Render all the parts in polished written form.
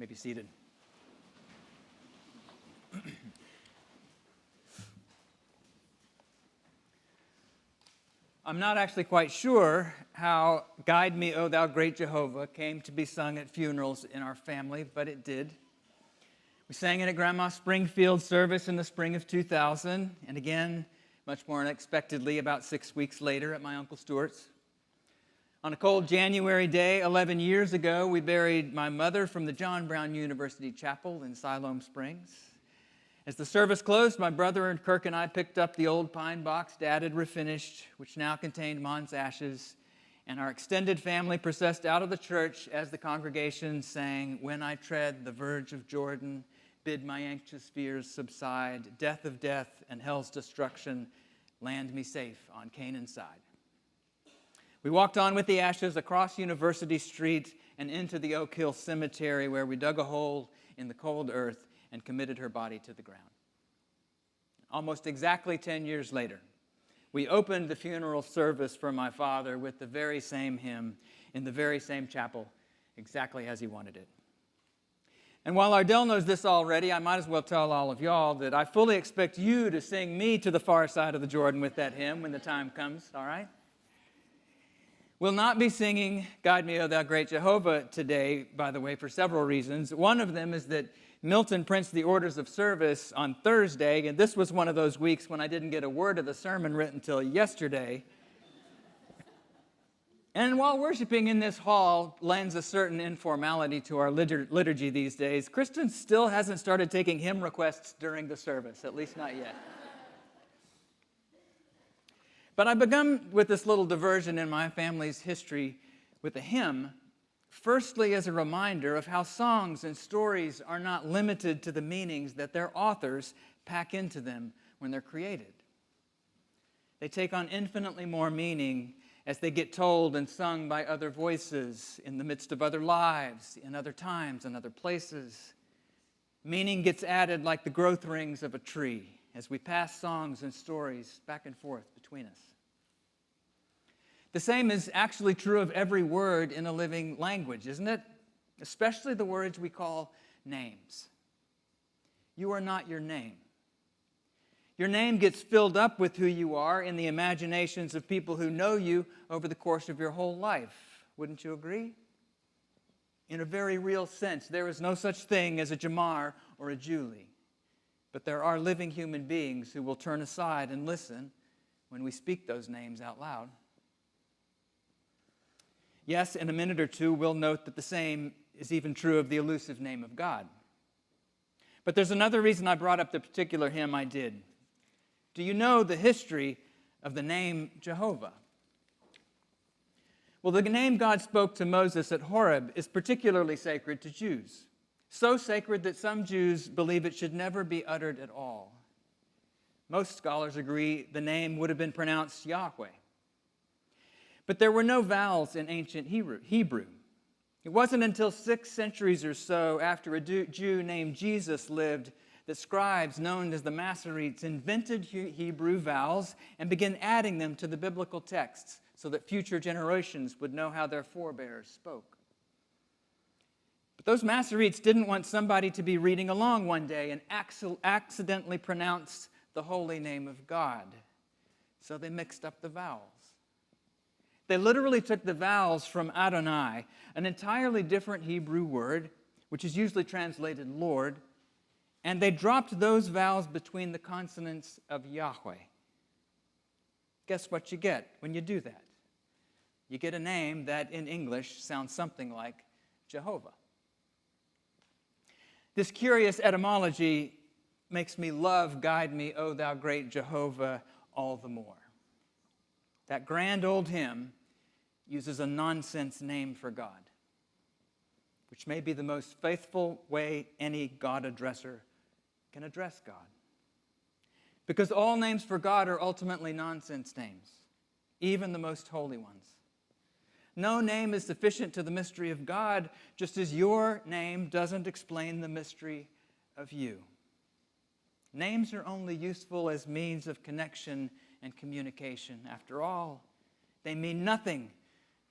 may be seated. I'm not actually quite sure how Guide Me, O Thou Great Jehovah came to be sung at funerals in our family, but it did. We sang it at Grandma Springfield's service in the spring of 2000, and again, much more unexpectedly, about 6 weeks later at my Uncle Stuart's. On a cold January day 11 years ago, we buried my mother from the John Brown University Chapel in Siloam Springs. As the service closed, my brother and Kirk and I picked up the old pine box Dad had refinished, which now contained Mon's ashes, and our extended family processed out of the church as the congregation sang, "When I tread the verge of Jordan, bid my anxious fears subside, death of death and hell's destruction, land me safe on Canaan's side." We walked on with the ashes across University Street and into the Oak Hill Cemetery, where we dug a hole in the cold earth and committed her body to the ground. Almost exactly 10 years later, we opened the funeral service for my father with the very same hymn in the very same chapel, exactly as he wanted it. And while Ardell knows this already, I might as well tell all of y'all that I fully expect you to sing me to the far side of the Jordan with that hymn when the time comes, all right? We'll not be singing Guide Me, O Thou Great Jehovah today, by the way, for several reasons. One of them is that Milton prints the orders of service on Thursday, and this was one of those weeks when I didn't get a word of the sermon written until yesterday. And while worshiping in this hall lends a certain informality to our liturgy these days, Kristen still hasn't started taking hymn requests during the service, at least not yet. But I've begun with this little diversion in my family's history with a hymn, firstly as a reminder of how songs and stories are not limited to the meanings that their authors pack into them when they're created. They take on infinitely more meaning as they get told and sung by other voices in the midst of other lives, in other times and other places. Meaning gets added like the growth rings of a tree as we pass songs and stories back and forth between us. The same is actually true of every word in a living language, isn't it? Especially the words we call names. You are not your name. Your name gets filled up with who you are in the imaginations of people who know you over the course of your whole life. Wouldn't you agree? In a very real sense, there is no such thing as a Jamar or a Julie. But there are living human beings who will turn aside and listen when we speak those names out loud. Yes, in a minute or two, we'll note that the same is even true of the elusive name of God. But there's another reason I brought up the particular hymn I did. Do you know the history of the name Jehovah? Well, the name God spoke to Moses at Horeb is particularly sacred to Jews. So sacred that some Jews believe it should never be uttered at all. Most scholars agree the name would have been pronounced Yahweh. But there were no vowels in ancient Hebrew. It wasn't until 6 centuries or so after a Jew named Jesus lived that scribes known as the Masoretes invented Hebrew vowels and began adding them to the biblical texts so that future generations would know how their forebears spoke. But those Masoretes didn't want somebody to be reading along one day and accidentally pronounce the holy name of God. So they mixed up the vowels. They literally took the vowels from Adonai, an entirely different Hebrew word, which is usually translated Lord, and they dropped those vowels between the consonants of Yahweh. Guess what you get when you do that? You get a name that in English sounds something like Jehovah. This curious etymology makes me love Guide Me, O Thou Great Jehovah, all the more. That grand old hymn uses a nonsense name for God, which may be the most faithful way any God addresser can address God. Because all names for God are ultimately nonsense names, even the most holy ones. No name is sufficient to the mystery of God, just as your name doesn't explain the mystery of you. Names are only useful as means of connection and communication. After all, they mean nothing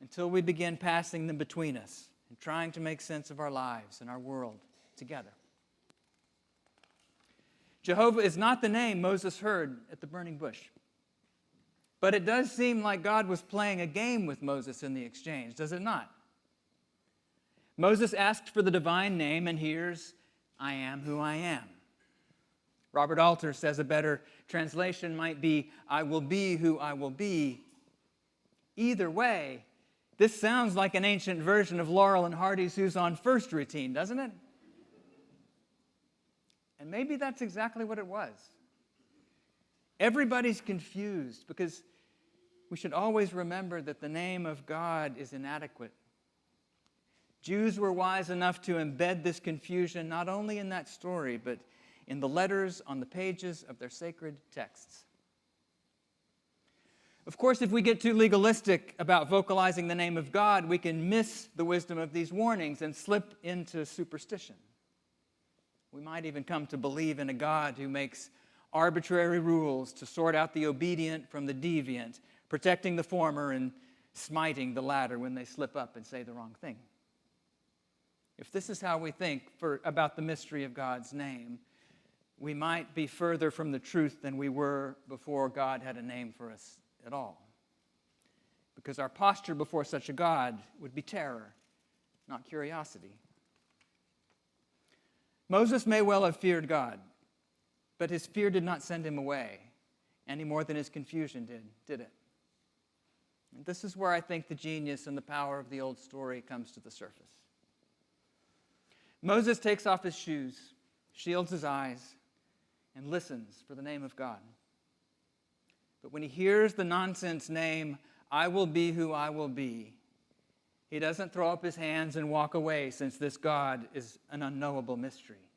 until we begin passing them between us and trying to make sense of our lives and our world together. Jehovah is not the name Moses heard at the burning bush. But it does seem like God was playing a game with Moses in the exchange, does it not? Moses asked for the divine name, and here's, I am who I am. Robert Alter says a better translation might be, I will be who I will be. Either way, this sounds like an ancient version of Laurel and Hardy's Who's on First routine, doesn't it? And maybe that's exactly what it was. Everybody's confused because we should always remember that the name of God is inadequate. Jews were wise enough to embed this confusion not only in that story, but in the letters on the pages of their sacred texts. Of course, if we get too legalistic about vocalizing the name of God, we can miss the wisdom of these warnings and slip into superstition. We might even come to believe in a God who makes arbitrary rules to sort out the obedient from the deviant, protecting the former and smiting the latter when they slip up and say the wrong thing. If this is how we think about the mystery of God's name, we might be further from the truth than we were before God had a name for us at all. Because our posture before such a God would be terror, not curiosity. Moses may well have feared God, but his fear did not send him away any more than his confusion did it? And this is where I think the genius and the power of the old story comes to the surface. Moses takes off his shoes, shields his eyes, and listens for the name of God. But when he hears the nonsense name, I will be who I will be, he doesn't throw up his hands and walk away since this God is an unknowable mystery.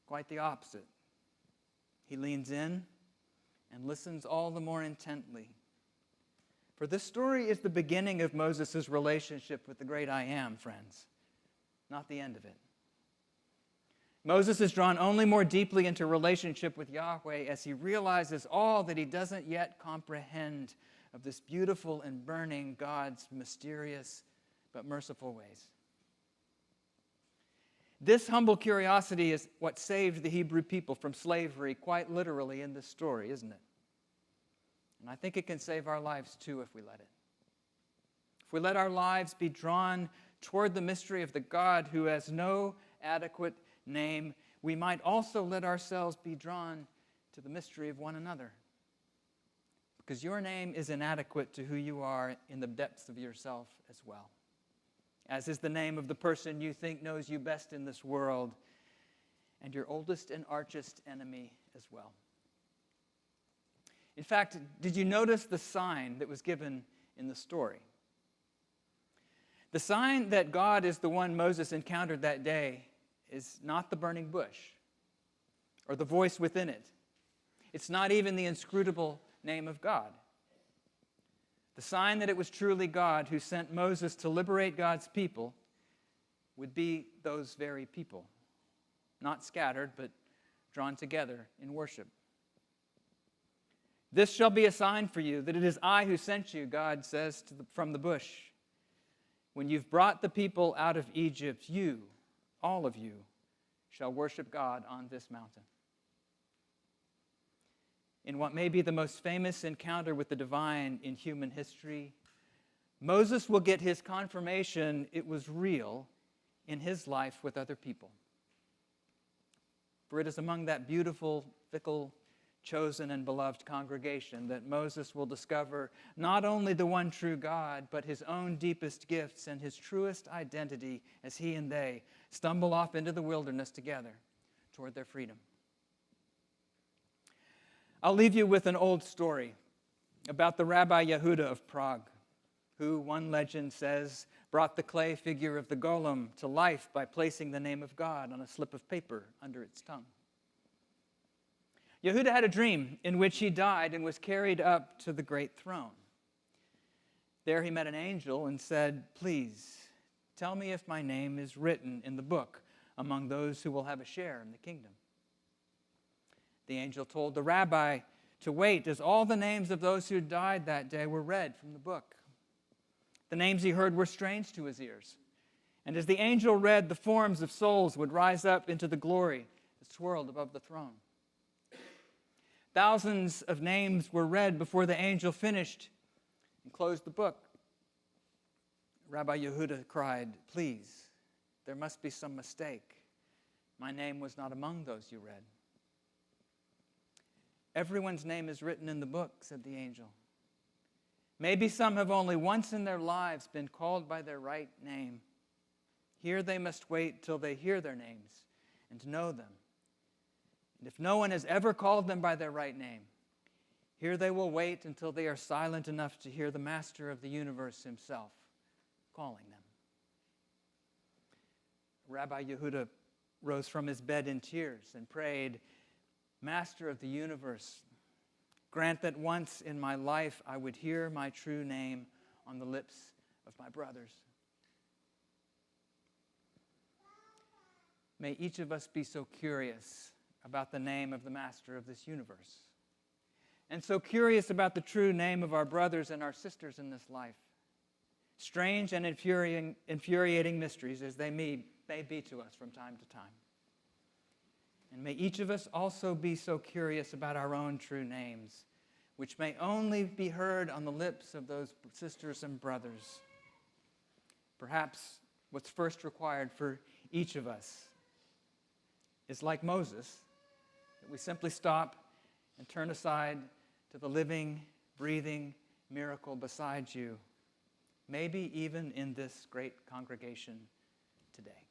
Quite the opposite. He leans in and listens all the more intently. For this story is the beginning of Moses' relationship with the great I Am, friends, not the end of it. Moses is drawn only more deeply into relationship with Yahweh as he realizes all that he doesn't yet comprehend of this beautiful and burning God's mysterious but merciful ways. This humble curiosity is what saved the Hebrew people from slavery quite literally in this story, isn't it? And I think it can save our lives too if we let it. If we let our lives be drawn toward the mystery of the God who has no adequate name, we might also let ourselves be drawn to the mystery of one another. Because your name is inadequate to who you are in the depths of yourself as well. As is the name of the person you think knows you best in this world, and your oldest and archest enemy as well. In fact, did you notice the sign that was given in the story? The sign that God is the one Moses encountered that day is not the burning bush or the voice within it. It's not even the inscrutable name of God. The sign that it was truly God who sent Moses to liberate God's people would be those very people, not scattered, but drawn together in worship. This shall be a sign for you that it is I who sent you, God says from the bush. When you've brought the people out of Egypt, you, all of you, shall worship God on this mountain. In what may be the most famous encounter with the divine in human history, Moses will get his confirmation it was real in his life with other people. For it is among that beautiful, fickle, chosen and beloved congregation that Moses will discover not only the one true God, but his own deepest gifts and his truest identity as he and they stumble off into the wilderness together toward their freedom. I'll leave you with an old story about the Rabbi Yehuda of Prague, who, one legend says, brought the clay figure of the golem to life by placing the name of God on a slip of paper under its tongue. Yehuda had a dream in which he died and was carried up to the great throne. There he met an angel and said, "Please, tell me if my name is written in the book among those who will have a share in the kingdom." The angel told the rabbi to wait as all the names of those who died that day were read from the book. The names he heard were strange to his ears, And as the angel read, the forms of souls would rise up into the glory that swirled above the throne. Thousands of names were read before the angel finished and closed the book. Rabbi Yehuda cried, "Please, there must be some mistake. My name was not among those you read." "Everyone's name is written in the book," said the angel. "Maybe some have only once in their lives been called by their right name. Here they must wait till they hear their names and to know them. And if no one has ever called them by their right name, here they will wait until they are silent enough to hear the Master of the universe himself calling them." Rabbi Yehuda rose from his bed in tears and prayed, "Master of the universe, grant that once in my life I would hear my true name on the lips of my brothers." May each of us be so curious about the name of the Master of this universe, and so curious about the true name of our brothers and our sisters in this life, strange and infuriating mysteries as they may be to us from time to time. And may each of us also be so curious about our own true names, which may only be heard on the lips of those sisters and brothers. Perhaps what's first required for each of us is, like Moses, that we simply stop and turn aside to the living, breathing miracle beside you, maybe even in this great congregation today.